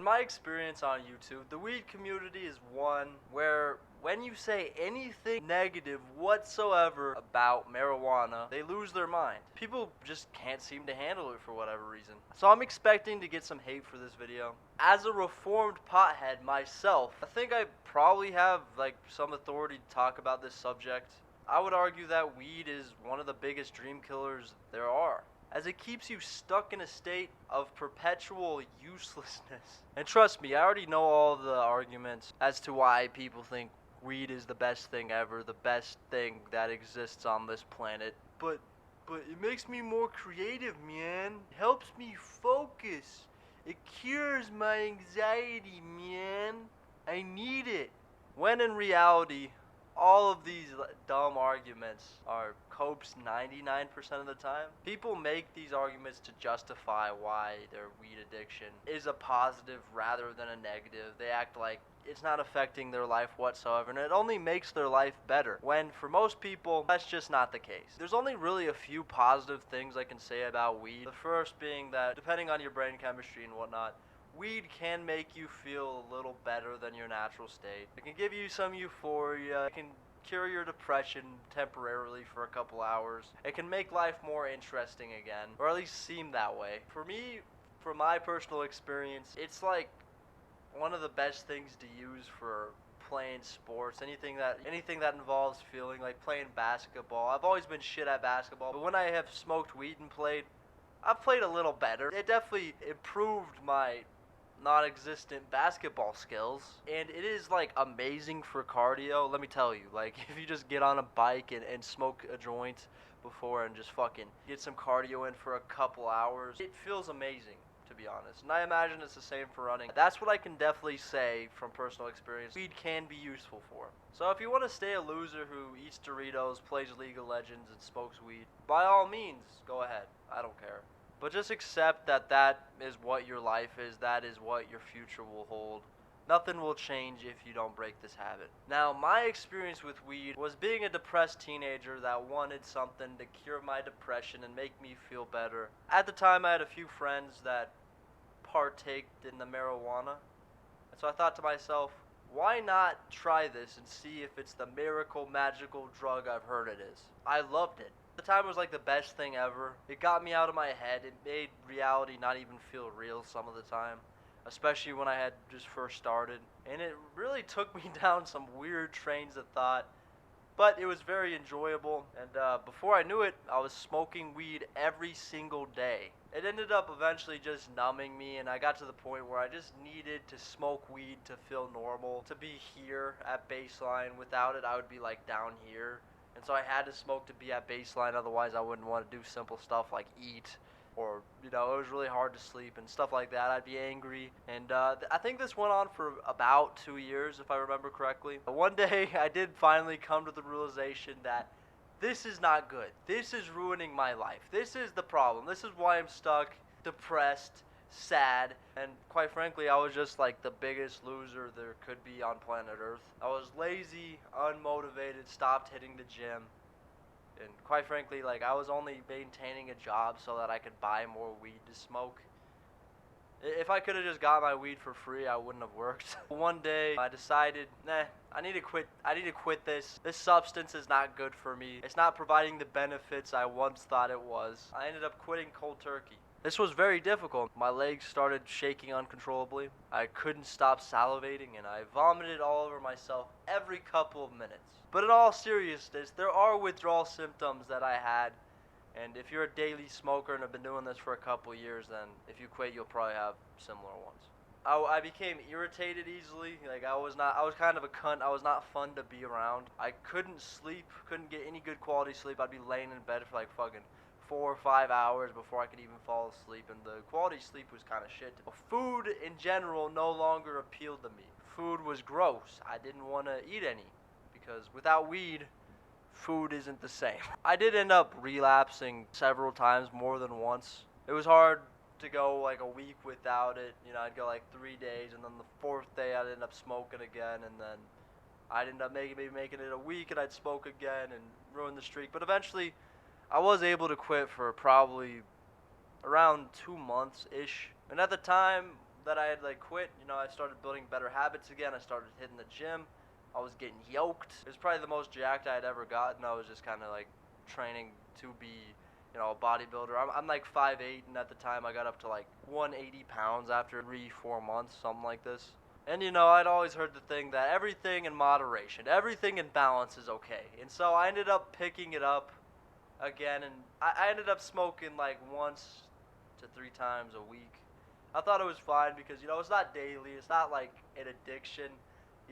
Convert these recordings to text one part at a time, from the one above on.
In my experience on YouTube, the weed community is one where when you say anything negative whatsoever about marijuana, they lose their mind. People just can't seem to handle it for whatever reason. So I'm expecting to get some hate for this video. As a reformed pothead myself, I think I probably have like some authority to talk about this subject. I would argue that weed is one of the biggest dream killers there are, as it keeps you stuck in a state of perpetual uselessness. And trust me, I already know all the arguments as to why people think weed is the best thing ever, the best thing that exists on this planet. But it makes me more creative, man. It helps me focus. It cures my anxiety, man. I need it. When in reality, all of these dumb arguments are copes 99% of the time. People make these arguments to justify why their weed addiction is a positive rather than a negative. They act like it's not affecting their life whatsoever, and it only makes their life better, when for most people, that's just not the case. There's only really a few positive things I can say about weed. The first being that, depending on your brain chemistry and whatnot, weed can make you feel a little better than your natural state. It can give you some euphoria. It can cure your depression temporarily for a couple hours. It can make life more interesting again, or at least seem that way. For me, from my personal experience, it's like one of the best things to use for playing sports, anything that involves feeling, like playing basketball. I've always been shit at basketball, but when I have smoked weed and played, I've played a little better. It definitely improved my non-existent basketball skills, and it is like amazing for cardio. Let me tell you, like if you just get on a bike and smoke a joint before and just fucking get some cardio in for a couple hours, it feels amazing, to be honest. And I imagine it's the same for running. That's what I can definitely say from personal experience. Weed can be useful for. So if you want to stay a loser who eats Doritos, plays League of Legends, and smokes weed, by all means, go ahead. I don't care. But just accept that that is what your life is, that is what your future will hold. Nothing will change if you don't break this habit. Now, my experience with weed was being a depressed teenager that wanted something to cure my depression and make me feel better. At the time, I had a few friends that partaked in the marijuana, and so I thought to myself, why not try this and see if it's the miracle magical drug I've heard it is? I loved it. At the time, it was like the best thing ever. It got me out of my head. It made reality not even feel real some of the time, especially when I had just first started. And it really took me down some weird trains of thought, but it was very enjoyable. And before I knew it, I was smoking weed every single day. It ended up eventually just numbing me, and I got to the point where I just needed to smoke weed to feel normal, to be here at baseline. Without it, I would be like down here. And so I had to smoke to be at baseline, otherwise I wouldn't want to do simple stuff like eat, or, it was really hard to sleep and stuff like that. I'd be angry, and I think this went on for about 2 years, if I remember correctly. But one day, I did finally come to the realization that this is not good. This is ruining my life. This is the problem. This is why I'm stuck, depressed, sad, and quite frankly, I was just like the biggest loser there could be on planet Earth. I was lazy, unmotivated, stopped hitting the gym, and quite frankly, like I was only maintaining a job so that I could buy more weed to smoke. If I could have just got my weed for free, I wouldn't have worked. One day, I decided, I need to quit. I need to quit this. This substance is not good for me. It's not providing the benefits I once thought it was. I ended up quitting cold turkey. This was very difficult. My legs started shaking uncontrollably. I couldn't stop salivating, and I vomited all over myself every couple of minutes. But in all seriousness, there are withdrawal symptoms that I had. And if you're a daily smoker and have been doing this for a couple years, then if you quit, you'll probably have similar ones. I became irritated easily. Like I was kind of a cunt. I was not fun to be around. I couldn't sleep, couldn't get any good quality sleep. I'd be laying in bed for like fucking 4 or 5 hours before I could even fall asleep, and the quality sleep was kind of shit. Food in general no longer appealed to me. Food was gross. I didn't want to eat any, because without weed, food isn't the same. I did end up relapsing several times, more than once. It was hard to go like a week without it. I'd go like 3 days, and then the 4th day I'd end up smoking again, and then I'd end up maybe making it a week, and I'd smoke again and ruin the streak. But eventually, I was able to quit for probably around 2 months-ish. And at the time, that I had like quit, you know, I started building better habits again. I started hitting the gym. I was getting yoked. It was probably the most jacked I had ever gotten. I was just kind of like training to be, you know, a bodybuilder. I'm like 5'8", and at the time I got up to like 180 pounds after 3-4 months, something like this. And you know, I'd always heard the thing that everything in moderation, everything in balance is okay. And so I ended up picking it up again, and I ended up smoking like once to 3 times a week. I thought it was fine because, you know, it's not daily, it's not like an addiction,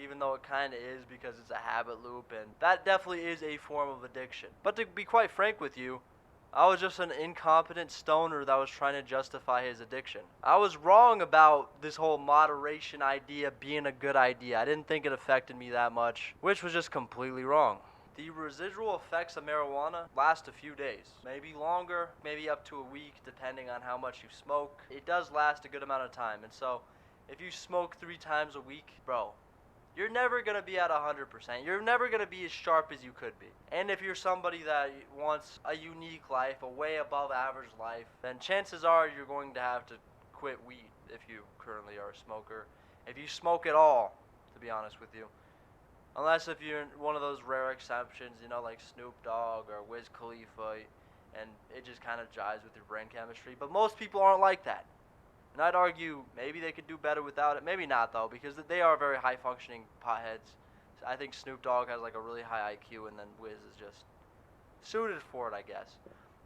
even though it kind of is because it's a habit loop, and that definitely is a form of addiction. But to be quite frank with you, I was just an incompetent stoner that was trying to justify his addiction. I was wrong about this whole moderation idea being a good idea. I didn't think it affected me that much, which was just completely wrong. The residual effects of marijuana last a few days, maybe longer, maybe up to a week, depending on how much you smoke. It does last a good amount of time, and so if you smoke 3 times a week, bro, you're never going to be at 100%. You're never going to be as sharp as you could be. And if you're somebody that wants a unique life, a way above average life, then chances are you're going to have to quit weed if you currently are a smoker. If you smoke at all, to be honest with you. Unless if you're one of those rare exceptions, you know, like Snoop Dogg or Wiz Khalifa, and it just kind of jives with your brain chemistry. But most people aren't like that. And I'd argue maybe they could do better without it. Maybe not, though, because they are very high-functioning potheads. I think Snoop Dogg has like a really high IQ, and then Wiz is just suited for it, I guess.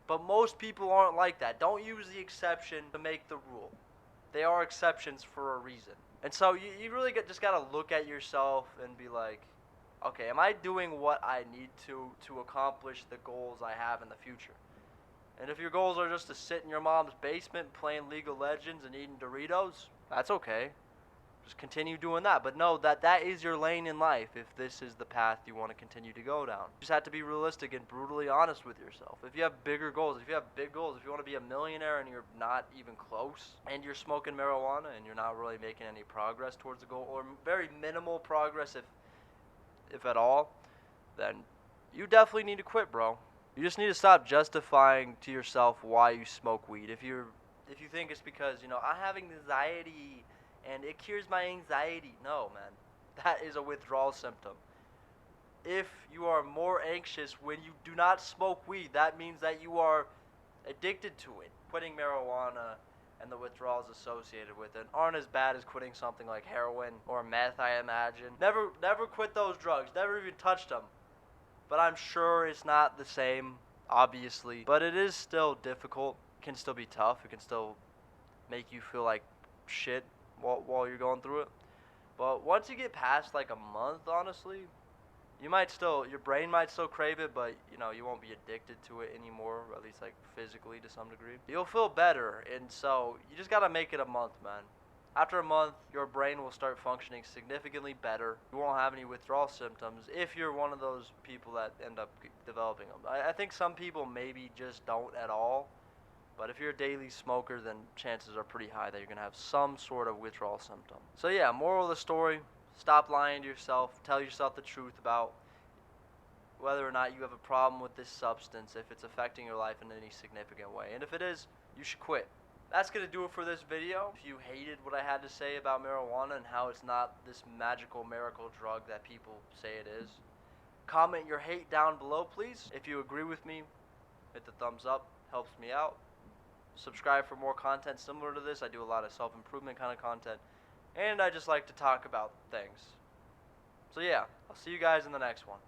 But most people aren't like that. Don't use the exception to make the rule. They are exceptions for a reason. And so you really just got to look at yourself and be like, okay, am I doing what I need to accomplish the goals I have in the future? And if your goals are just to sit in your mom's basement playing League of Legends and eating Doritos, that's okay. Just continue doing that. But know that that is your lane in life if this is the path you want to continue to go down. You just have to be realistic and brutally honest with yourself. If you have bigger goals, if you have big goals, if you want to be a millionaire and you're not even close, and you're smoking marijuana and you're not really making any progress towards the goal, or very minimal progress if at all, then you definitely need to quit, bro. You just need to stop justifying to yourself why you smoke weed. If you think it's because, you know, I have anxiety and it cures my anxiety. No, man. That is a withdrawal symptom. If you are more anxious when you do not smoke weed, that means that you are addicted to it. Quitting marijuana and the withdrawals associated with it aren't as bad as quitting something like heroin or meth, I imagine. Never quit those drugs. Never even touched them. But I'm sure it's not the same, obviously. But it is still difficult. It can still be tough. It can still make you feel like shit while you're going through it. But once you get past like a month, honestly, your brain might still crave it, but you know, you won't be addicted to it anymore, or at least like physically to some degree. You'll feel better, and so you just gotta make it a month, man. After a month, your brain will start functioning significantly better. You won't have any withdrawal symptoms if you're one of those people that end up developing them. I think some people maybe just don't at all, but if you're a daily smoker, then chances are pretty high that you're going to have some sort of withdrawal symptom. So yeah, moral of the story, stop lying to yourself. Tell yourself the truth about whether or not you have a problem with this substance, if it's affecting your life in any significant way. And if it is, you should quit. That's going to do it for this video. If you hated what I had to say about marijuana and how it's not this magical miracle drug that people say it is, comment your hate down below, please. If you agree with me, hit the thumbs up. Helps me out. Subscribe for more content similar to this. I do a lot of self-improvement kind of content. And I just like to talk about things. So yeah, I'll see you guys in the next one.